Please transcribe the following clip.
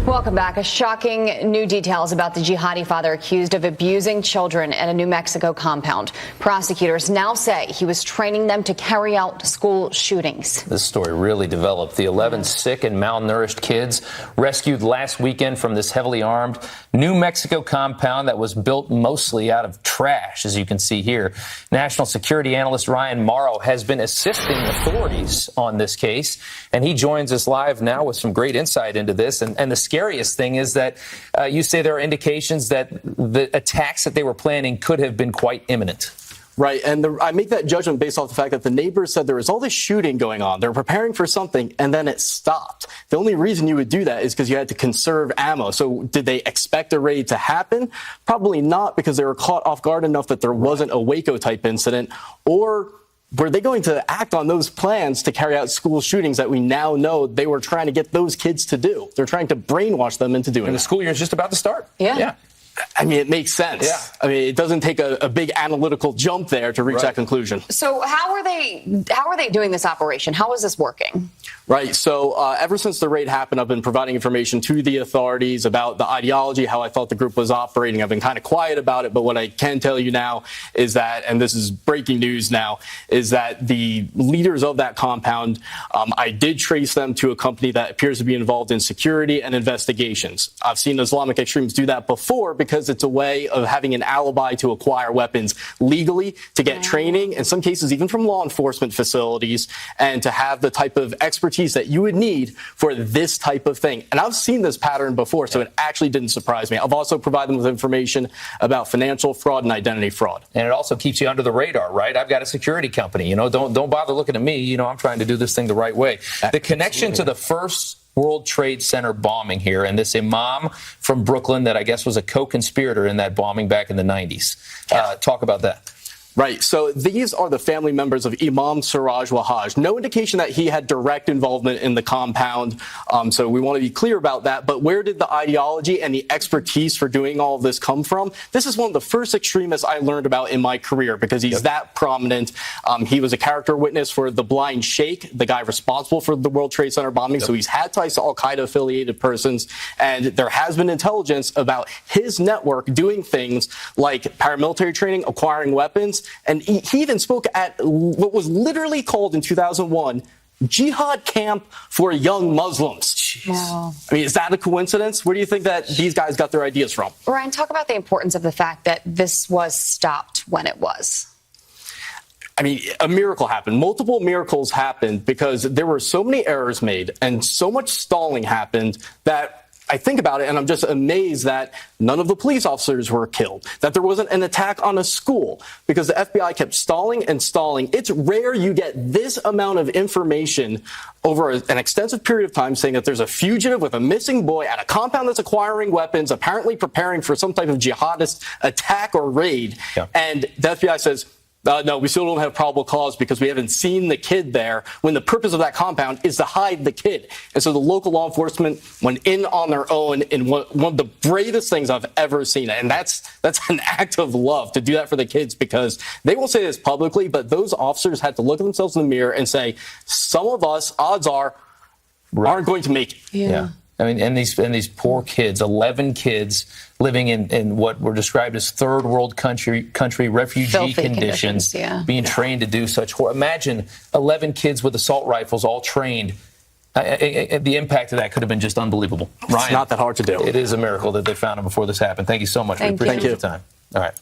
Welcome back. Shocking new details about the jihadi father accused of abusing children at a New Mexico compound. Prosecutors now say he was training them to carry out school shootings. This story really developed. The 11 sick and malnourished kids rescued last weekend from this heavily armed New Mexico compound that was built mostly out of trash, as you can see here. National security analyst Ryan Mauro has been assisting authorities on this case, and he joins us live now with some great insight into this. And the scariest thing is that you say there are indications that the attacks that they were planning could have been quite imminent. Right, and I make that judgment based off the fact that the neighbors said there was all this shooting going on. They were preparing for something, and then it stopped. The only reason you would do that is because you had to conserve ammo. So did they expect a raid to happen? Probably not, because they were caught off guard enough that there wasn't a Waco-type incident. Or were they going to act on those plans to carry out school shootings that we now know they were trying to get those kids to do? They're trying to brainwash them into doing it. And the school year is just about to start. Yeah. I mean, it makes sense. Yeah. I mean, it doesn't take a big analytical jump there to reach that conclusion. So how are they doing this operation? How is this working? Right. So ever since the raid happened, I've been providing information to the authorities about the ideology, how I thought the group was operating. I've been kind of quiet about it. But what I can tell you now is that, and this is breaking news now, is that the leaders of that compound, I did trace them to a company that appears to be involved in security and investigations. I've seen Islamic extremes do that before because it's a way of having an alibi to acquire weapons legally, to get training, in some cases even from law enforcement facilities, and to have the type of expertise that you would need for this type of thing. And I've seen this pattern before, so it actually didn't surprise me. I've also provided them with information about financial fraud and identity fraud. And it also keeps you under the radar, right? I've got a security company. Don't bother looking at me. I'm trying to do this thing the right way. The connection to the first World Trade Center bombing here, and this imam from Brooklyn that I guess was a co-conspirator in that bombing back in the 90s. Talk about that. Right. So these are the family members of Imam Siraj Wahhaj. No indication that he had direct involvement in the compound. So we want to be clear about that. But where did the ideology and the expertise for doing all of this come from? This is one of the first extremists I learned about in my career because he's that prominent. He was a character witness for the Blind Sheikh, the guy responsible for the World Trade Center bombing. So he's had ties to Al-Qaeda affiliated persons. And there has been intelligence about his network doing things like paramilitary training, acquiring weapons. And he even spoke at what was literally called in 2001 Jihad Camp for Young Muslims. Wow. I mean, is that a coincidence? Where do you think that these guys got their ideas from? Ryan, talk about the importance of the fact that this was stopped when it was. I mean, a miracle happened. Multiple miracles happened because there were so many errors made and so much stalling happened that I think about it and I'm just amazed that none of the police officers were killed, that there wasn't an attack on a school because the FBI kept stalling and stalling. It's rare you get this amount of information over an extensive period of time saying that there's a fugitive with a missing boy at a compound that's acquiring weapons, apparently preparing for some type of jihadist attack or raid. Yeah. And the FBI says, no, we still don't have probable cause because we haven't seen the kid there, when the purpose of that compound is to hide the kid. And so the local law enforcement went in on their own in one of the bravest things I've ever seen. And that's an act of love to do that for the kids, because they won't say this publicly, but those officers had to look at themselves in the mirror and say, some of us, odds are, aren't going to make it. Yeah. I mean, and these poor kids, 11 kids living in what were described as third world country refugee Filthy conditions being trained to do such horror. Imagine 11 kids with assault rifles all trained. The impact of that could have been just unbelievable. Ryan, it's not that hard to do. It is a miracle that they found him before this happened. Thank you so much. We appreciate your time. All right.